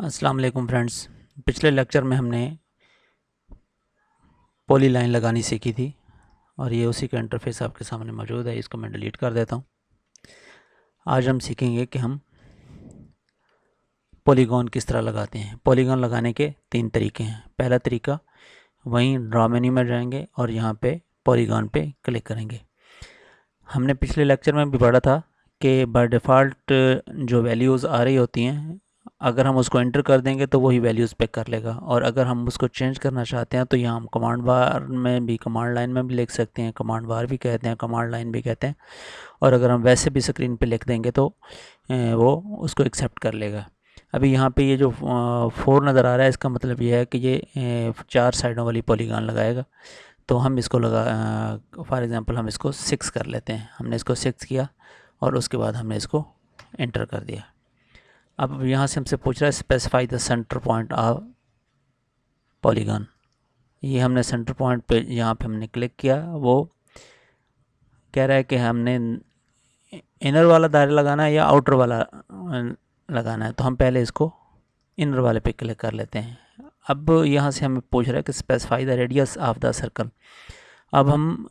अस्सलाम वालेकुम फ्रेंड्स। पिछले लेक्चर में हमने पॉली लाइन लगानी सीखी थी और ये उसी का इंटरफेस आपके सामने मौजूद है। इसको मैं डिलीट कर देता हूँ। आज हम सीखेंगे कि हम पॉलीगॉन किस तरह लगाते हैं। पॉलीगॉन लगाने के 3 तरीके हैं। पहला तरीका, वहीं ड्रा मेन्यू में जाएंगे और यहाँ पे पॉलीगॉन पे क्लिक करेंगे। हमने पिछले लेक्चर में भी पढ़ा था कि बाय डिफ़ॉल्ट जो वैल्यूज़ आ रही होती हैं, अगर हम उसको एंटर कर देंगे तो वही वैल्यूज़ पिक कर लेगा, और अगर हम उसको चेंज करना चाहते हैं तो यहाँ हम कमांड बार में भी, कमांड लाइन में भी लिख सकते हैं। कमांड बार भी कहते हैं, कमांड लाइन भी कहते हैं। और अगर हम वैसे भी स्क्रीन पे लिख देंगे तो वो उसको एक्सेप्ट कर लेगा। अभी यहाँ पे ये जो 4 नज़र आ रहा है, इसका मतलब ये है कि ये 4 साइडों वाली पॉलीगॉन लगाएगा। तो हम इसको फॉर एग्ज़ाम्पल हम इसको 6 कर लेते हैं। हमने इसको 6 किया और उसके बाद हमने इसको एंटर कर दिया। अब यहाँ से हमसे पूछ रहा है specify the centre point of polygon. ये हमने सेंटर पॉइंट पे यहाँ पे हमने क्लिक किया। वो कह रहा है कि हमने इनर वाला दायरा लगाना है या आउटर वाला लगाना है। तो हम पहले इसको इनर वाले पे क्लिक कर लेते हैं। अब यहाँ से हमें पूछ रहा है कि specify the radius of the circle. अब हम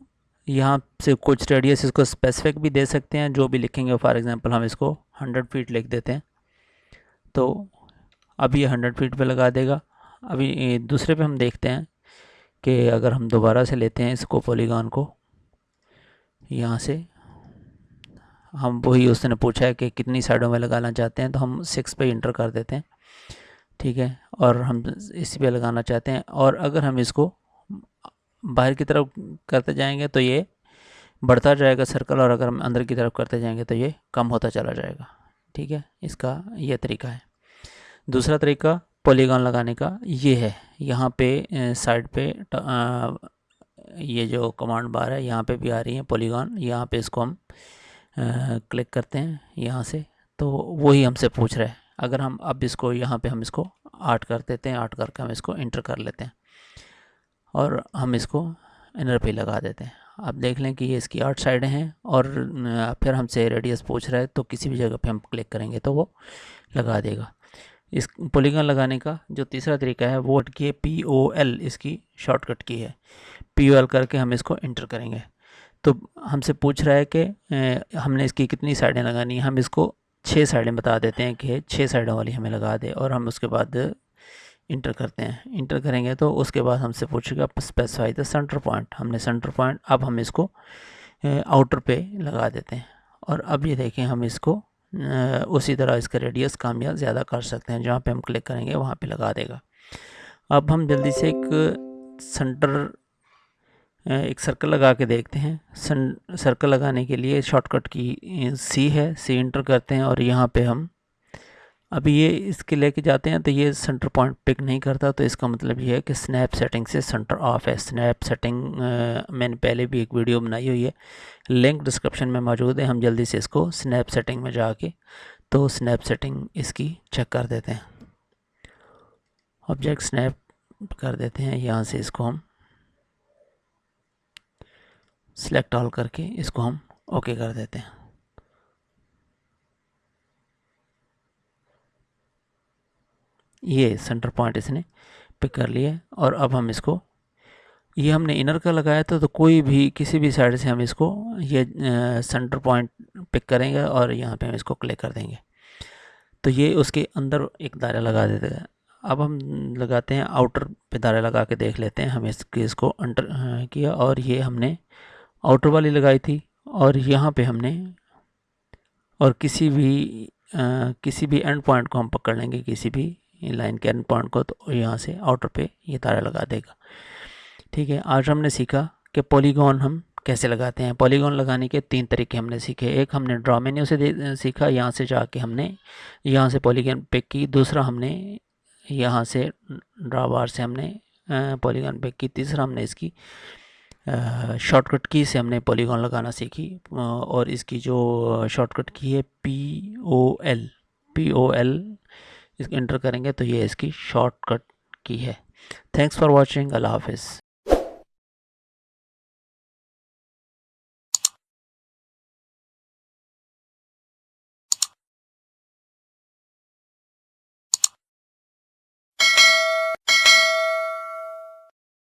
यहाँ से कुछ रेडियस इसको स्पेसिफिक भी दे सकते हैं, जो भी लिखेंगे। फॉर एग्ज़ाम्पल हम इसको 100 फीट लिख देते हैं, तो अब ये 100 फीट पे लगा देगा। अभी दूसरे पे हम देखते हैं कि अगर हम दोबारा से लेते हैं इसको, पॉलीगॉन को, यहाँ से हम वही उसने पूछा है कि कितनी साइडों में लगाना चाहते हैं, तो हम 6 पे इंटर कर देते हैं, ठीक है। और हम इसी पे लगाना चाहते हैं, और अगर हम इसको बाहर की तरफ करते जाएंगे तो ये बढ़ता जाएगा सर्कल, और अगर हम अंदर की तरफ करते जाएंगे तो ये कम होता चला जाएगा, ठीक है। इसका ये तरीका है। दूसरा तरीका पॉलीगॉन लगाने का ये है। यहाँ पे साइड पे ये जो कमांड बार है, यहाँ पे भी आ रही है पॉलीगॉन। यहाँ पे इसको हम क्लिक करते हैं यहाँ से, तो वही हमसे पूछ रहा है। अगर हम अब इसको यहाँ पे हम इसको 8 कर देते हैं, 8 करके हम इसको इंटर कर लेते हैं और हम इसको इनर पे लगा देते हैं। आप देख लें कि ये इसकी 8 साइडें हैं, और फिर हमसे रेडियस पूछ रहा है, तो किसी भी जगह पे हम क्लिक करेंगे तो वो लगा देगा। इस पॉलीगॉन लगाने का जो तीसरा तरीका है वो की POL, इसकी शॉर्टकट की है। POL करके हम इसको इंटर करेंगे तो हमसे पूछ रहा है कि हमने इसकी कितनी साइडें लगानी है। हम इसको 6 साइडें बता देते हैं कि 6 साइडों वाली हमें लगा दे, और हम उसके बाद इंटर करते हैं। इंटर करेंगे तो उसके बाद हमसे पूछेगा स्पेसिफाई द सेंटर पॉइंट। हमने सेंटर पॉइंट, अब हम इसको आउटर पे लगा देते हैं, और अब ये देखें हम इसको उसी तरह इसका रेडियस कम या ज़्यादा कर सकते हैं। जहाँ पे हम क्लिक करेंगे वहाँ पे लगा देगा। अब हम जल्दी से एक सर्कल लगा के देखते हैं। सर्कल लगाने के लिए शॉर्टकट की C है, C इंटर करते हैं, और यहाँ पे हम अभी ये इसके लेके जाते हैं तो ये सेंटर पॉइंट पिक नहीं करता। तो इसका मतलब ये है कि स्नैप सेटिंग से सेंटर ऑफ है। स्नैप सेटिंग मैंने पहले भी एक वीडियो बनाई हुई है, लिंक डिस्क्रिप्शन में मौजूद है। हम जल्दी से इसको स्नैप सेटिंग में जाके तो स्नैप सेटिंग इसकी चेक कर देते हैं। ऑब्जेक्ट स्नैप कर देते हैं, यहाँ से इसको हम सिलेक्ट ऑल करके इसको हम ओके कर देते हैं। ये सेंटर पॉइंट इसने पिक कर लिया। और अब हम इसको, ये हमने इनर का लगाया था, तो कोई भी किसी भी साइड से हम इसको ये सेंटर पॉइंट पिक करेंगे और यहाँ पे हम इसको क्लिक कर देंगे, तो ये उसके अंदर एक दायरा लगा देता है। अब हम लगाते हैं आउटर पे दायरा लगा के देख लेते हैं। हम इसको अंडर किया, और ये हमने आउटर वाली लगाई थी, और यहाँ पे हमने, और किसी भी एंड पॉइंट को हम पकड़ लेंगे, किसी भी लाइन के एंड पॉइंट को, तो यहाँ से आउटर पे ये तारा लगा देगा, ठीक है। आज हमने सीखा कि पॉलीगॉन हम कैसे लगाते हैं। पॉलीगॉन लगाने के 3 तरीके हमने सीखे। एक हमने ड्रा मेन्यू से सीखा, यहाँ से जाके हमने यहाँ से पॉलीगॉन पिक की। दूसरा हमने यहाँ से ड्रा बार से हमने पॉलीगॉन पिक की। तीसरा हमने इसकी शॉर्टकट की से हमने पॉलीगॉन लगाना सीखी, और इसकी जो शॉर्टकट की है POL इसको एंटर करेंगे तो ये इसकी शॉर्टकट की है। Thanks for watching. अल्लाह हाफिज़।